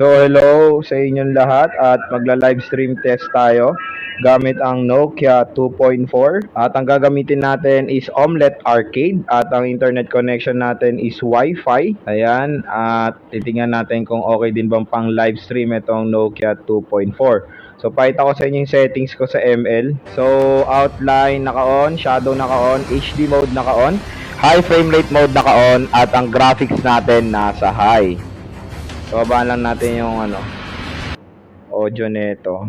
So hello sa inyong lahat at magla-live stream test tayo gamit ang Nokia 2.4 at ang gagamitin natin is Omlet Arcade at ang internet connection natin is Wi-Fi. Ayan, at titingnan natin kung okay din bang pang live stream itong Nokia 2.4. So pakita ko sa inyo yung settings ko sa ML. So outline naka-on, shadow naka-on, HD mode naka-on, high frame rate mode naka-on at ang graphics natin nasa high. So, babaan lang natin yung audio nito.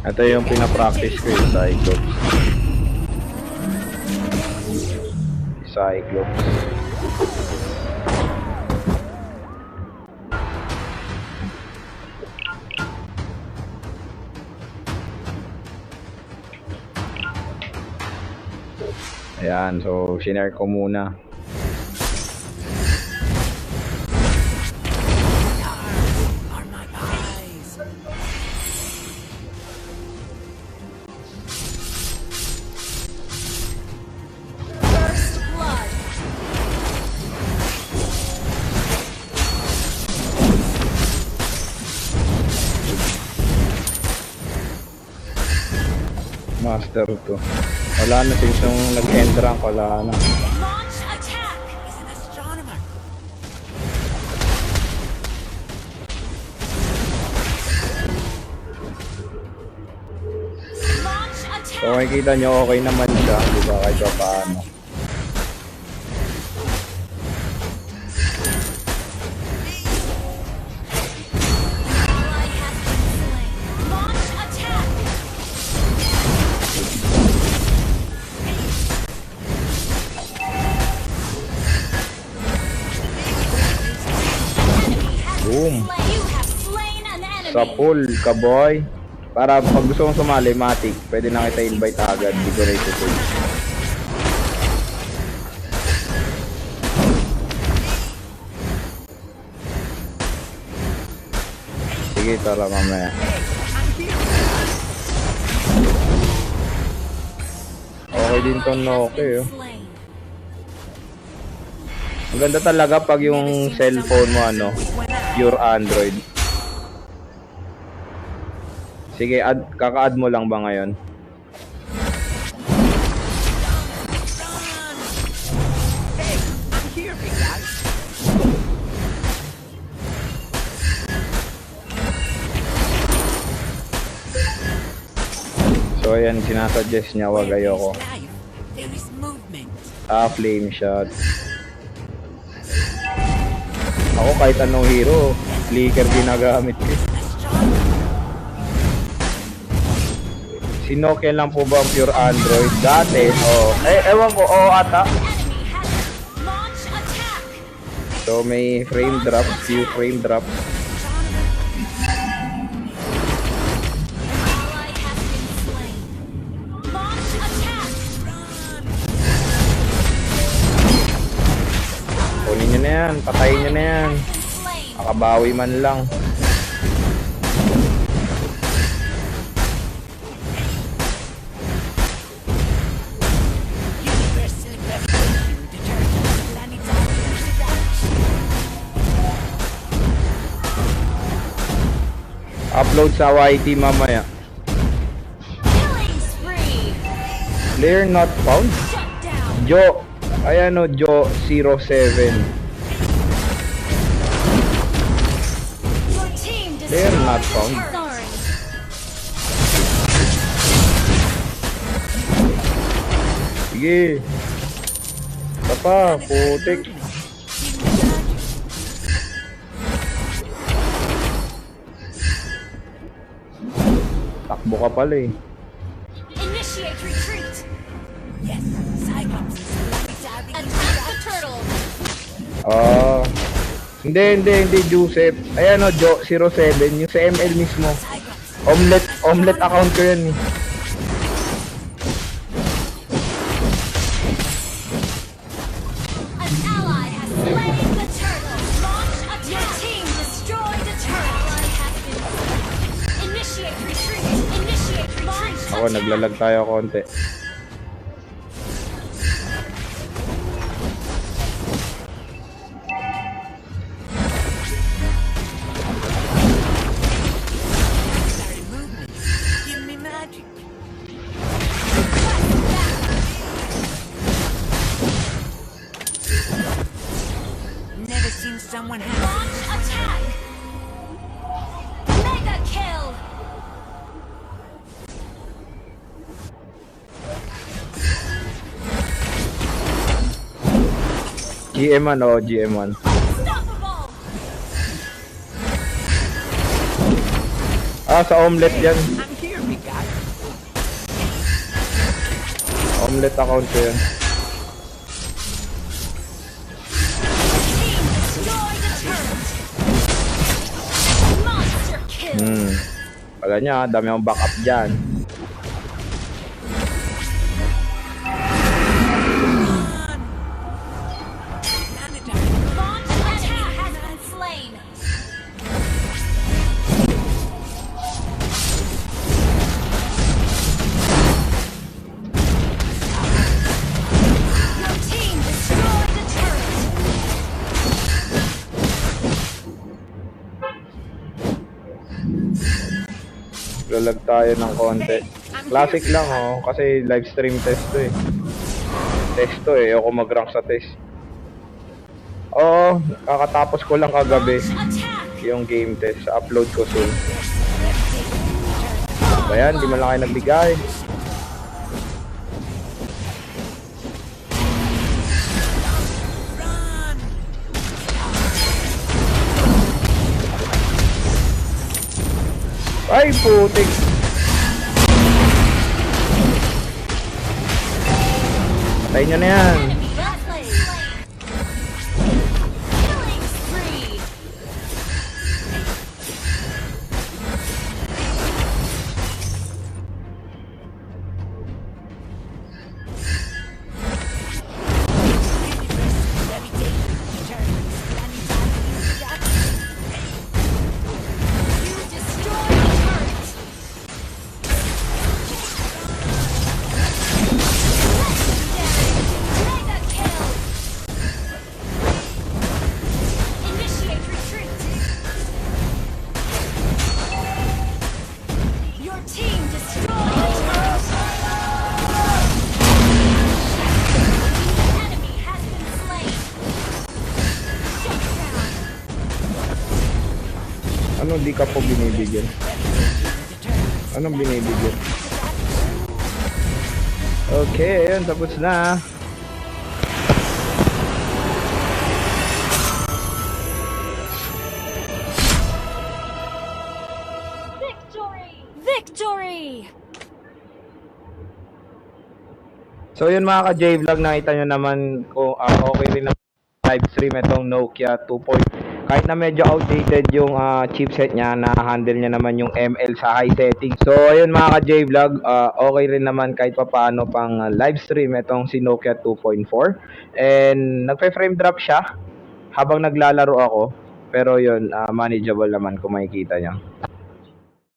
Ito yung pinapractice ko yung Cyclops. Ayan, so shinare ko muna. Master to. Wala na since nung nag-end rank, wala na. So makikita nyo okay naman siya, di ba, kahit pa paano. Boom! Sa pool ka boy. Para pag gusto mong sumali, matik, pwede na kita invite agad. Di ko rate ito. Sige, tara mamaya. Okay din to Nokia. Ang ganda talaga pag yung cellphone mo pure Android. Sige, kaka-add mo lang ba ngayon? So ayan, sinasuggest niya, wag, ayoko. Flame shot. Ako kahit anong hero, flicker ginagamit ko. Si Nokia lang po ba ang pure Android? Dati, ewan ko, ata. So may frame drop, few frame drop. Kunin nyo na yan, patayin nyo na yan. Makabawi man lang. Upload sa YT mamaya. Player not found. Joe, ayan Joe 07. Player not found. Sige. Tapa, putik. Takbo ka pala eh. Initiate retreat. Yes, Cyclops. Attack the turtle. Hindi Joseph. Ayan Joe 07, yung sa ML mismo. Omlet account ko yan eh. An ally has slain the turtle. Launch attack. Your team destroyed the turtle. Initiate retreat. Initiate retreat. Ako, naglalag tayo konti. GM1 o GM1. Unstoppable! Sa Omlet yan. Omlet account ko yan. Team destroy the turret! Monster kill! Wala niya, dami akong backup dyan. Launch attack has been slain! Your team destroyed the turret! Lalag tayo ng konti. Classic lang kasi live stream test to eh. Test to eh, ako mag-rank sa test. Kakatapos ko lang kagabi Attack! yung game test. Upload ko soon. Ayan, di man lang kayo nagbigay. Ay, putik. Patayin nyo na yan. Enemy has been slain! Killing spree! You destroyed the turret! Mega kill! Initiate retreat! Your team destroyed the turret! The enemy has been slain! Shut down! Ano di ka po binibigyan? Anong binibigyan? Okay, ayun, tapos na. Victory! Victory! So yun mga ka-J-Vlog, nakita nyo naman kung okay rin na live stream itong Nokia 2.4. Kahit na medyo outdated yung chipset niya, na-handle niya naman yung ML sa high setting. So ayun mga ka-J-Vlog, okay rin naman kahit papaano pang live stream itong si Nokia 2.4. And nagpe-frame drop siya habang naglalaro ako. Pero yun, manageable naman kung makikita niya.